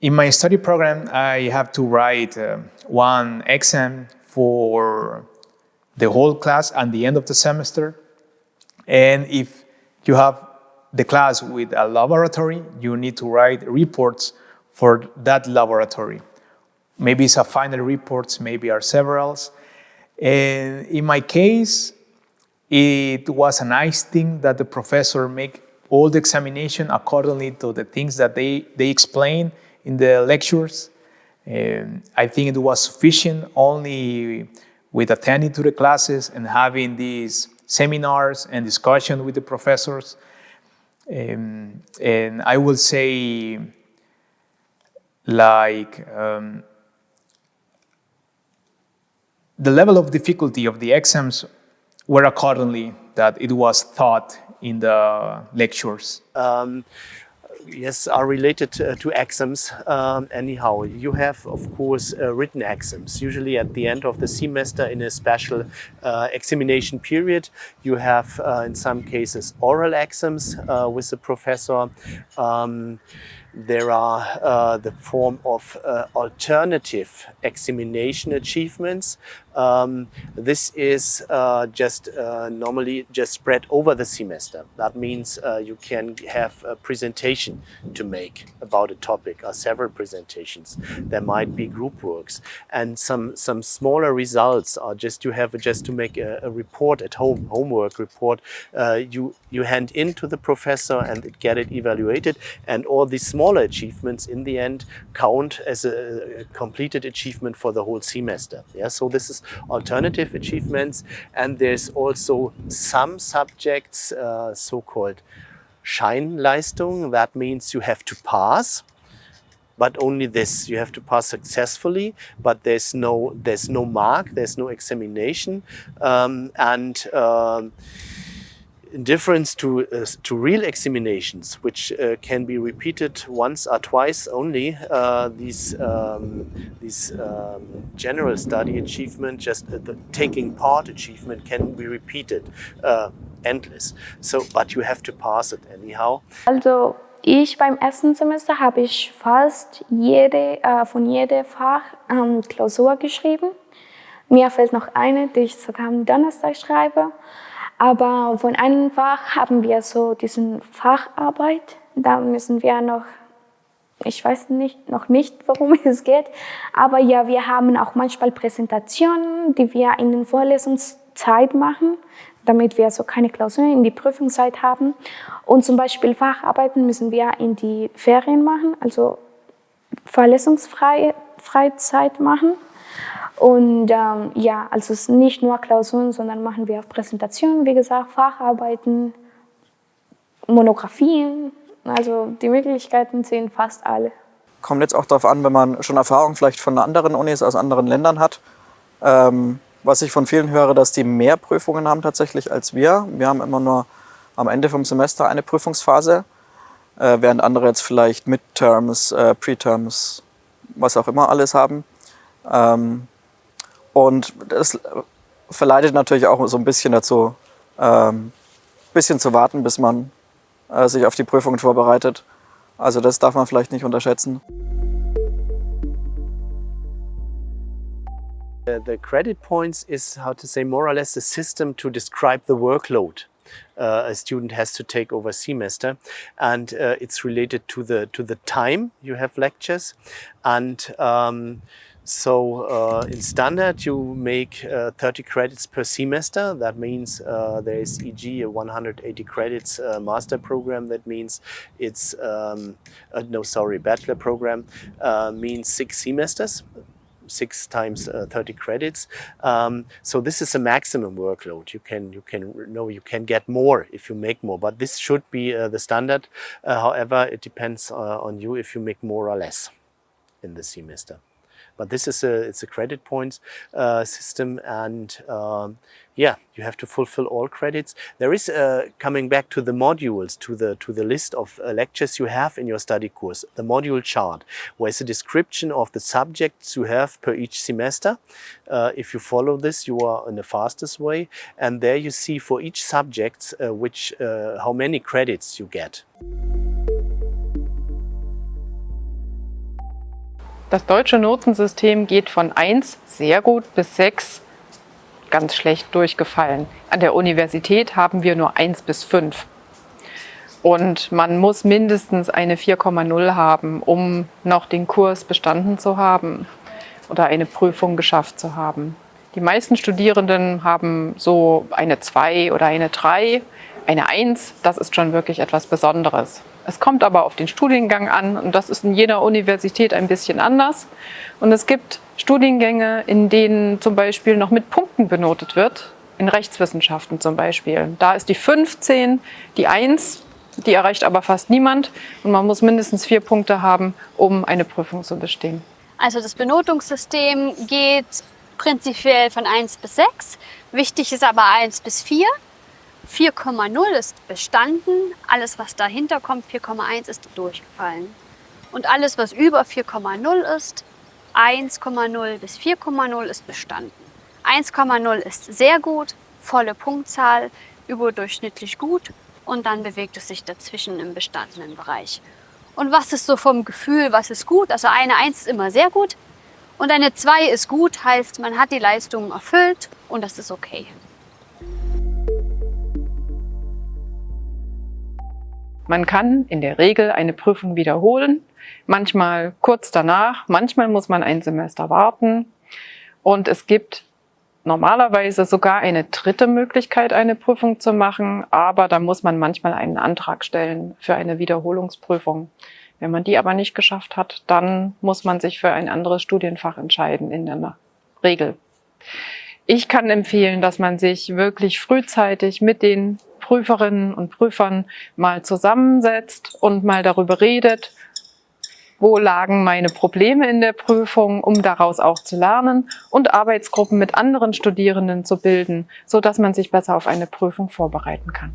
In my study program, I have to write one exam for the whole class at the end of the semester. And if you have the class with a laboratory, you need to write reports for that laboratory. Maybe it's a final report, maybe are severals. And in my case, it was a nice thing that the professor make all the examination accordingly to the things that they explain in the lectures. I think it was sufficient only with attending to the classes and having these seminars and discussion with the professors. And I will say, like, the level of difficulty of the exams were accordingly that it was taught in the lectures. Yes, are related to exams. Anyhow, you have, of course, written exams. Usually at the end of the semester in a special examination period, you have, in some cases, oral exams with the professor. There are the form of alternative examination achievements. This is normally just spread over the semester. That means you can have a presentation to make about a topic or several presentations. There might be group works and some smaller results are just to make a report at home, homework report. You hand in to the professor and get it evaluated, and all these smaller achievements in the end count as a completed achievement for the whole semester. Yeah, so this is alternative achievements, and there's also some subjects, so-called Scheinleistung. That means you have to pass, but only this. You have to pass successfully, but there's no mark, there's no examination, in difference to real examinations, which can be repeated once or twice only, these general study achievement, just the taking part achievement, can be repeated endless. So, but you have to pass it anyhow. Also ich beim ersten Semester habe ich fast von jedem Fach Klausur geschrieben. Mir fehlt noch eine, die ich sogar am Donnerstag schreibe. Aber von einem Fach haben wir so diesen Facharbeit. Da müssen wir noch, ich weiß noch nicht, worum es geht. Aber ja, wir haben auch manchmal Präsentationen, die wir in der Vorlesungszeit machen, damit wir so keine Klausuren in die Prüfungszeit haben. Und zum Beispiel Facharbeiten müssen wir in die Ferien machen, also vorlesungsfreie Zeit machen. Und ja, also es sind nicht nur Klausuren, sondern machen wir auch Präsentationen, wie gesagt, Facharbeiten, Monographien. Also die Möglichkeiten sind fast alle. Kommt jetzt auch darauf an, wenn man schon Erfahrung vielleicht von anderen Unis aus anderen Ländern hat. Was ich von vielen höre, dass die mehr Prüfungen haben tatsächlich als wir. Wir haben immer nur am Ende vom Semester eine Prüfungsphase, während andere jetzt vielleicht Midterms, Preterms, was auch immer alles haben. Und das verleitet natürlich auch so ein bisschen dazu, bisschen zu warten, bis man sich auf die Prüfungen vorbereitet. Also das darf man vielleicht nicht unterschätzen. The credit points is, how to say, more or less a system to describe the workload a student has to take over semester, and it's related to the time you have lectures, and so in standard you make 30 credits per semester. That means there is e.g. a 180 credits master program. That means it's bachelor program means 6 semesters. 6 times 30 credits. So this is a maximum workload. You can get more if you make more, but this should be the standard. However, it depends on you if you make more or less in the semester. But this is it's a credit points system, and yeah, you have to fulfill all credits. There is coming back to the modules, to the list of lectures you have in your study course, the module chart, where is a description of the subjects you have per each semester. If you follow this, you are in the fastest way, and there you see for each subject how many credits you get. Das deutsche Notensystem geht von 1 sehr gut bis 6 ganz schlecht durchgefallen. An der Universität haben wir nur 1 bis 5. Und man muss mindestens eine 4,0 haben, um noch den Kurs bestanden zu haben oder eine Prüfung geschafft zu haben. Die meisten Studierenden haben so eine 2 oder eine 3, eine 1, das ist schon wirklich etwas Besonderes. Es kommt aber auf den Studiengang an und das ist in jeder Universität ein bisschen anders. Und es gibt Studiengänge, in denen zum Beispiel noch mit Punkten benotet wird, in Rechtswissenschaften zum Beispiel. Da ist die 15, die 1, die erreicht aber fast niemand und man muss mindestens 4 Punkte haben, um eine Prüfung zu bestehen. Also das Benotungssystem geht prinzipiell von 1 bis 6. Wichtig ist aber 1 bis 4. 4,0 ist bestanden. Alles, was dahinter kommt, 4,1 ist durchgefallen. Und alles, was über 4,0 ist, 1,0 bis 4,0 ist bestanden. 1,0 ist sehr gut, volle Punktzahl, überdurchschnittlich gut und dann bewegt es sich dazwischen im bestandenen Bereich. Und was ist so vom Gefühl, was ist gut? Also eine 1 ist immer sehr gut und eine 2 ist gut, heißt man hat die Leistung erfüllt und das ist okay. Man kann in der Regel eine Prüfung wiederholen, manchmal kurz danach, manchmal muss man ein Semester warten und es gibt normalerweise sogar eine dritte Möglichkeit, eine Prüfung zu machen, aber da muss man manchmal einen Antrag stellen für eine Wiederholungsprüfung. Wenn man die aber nicht geschafft hat, dann muss man sich für ein anderes Studienfach entscheiden in der Regel. Ich kann empfehlen, dass man sich wirklich frühzeitig mit den Prüferinnen und Prüfern mal zusammensetzt und mal darüber redet, wo lagen meine Probleme in der Prüfung, um daraus auch zu lernen und Arbeitsgruppen mit anderen Studierenden zu bilden, sodass man sich besser auf eine Prüfung vorbereiten kann.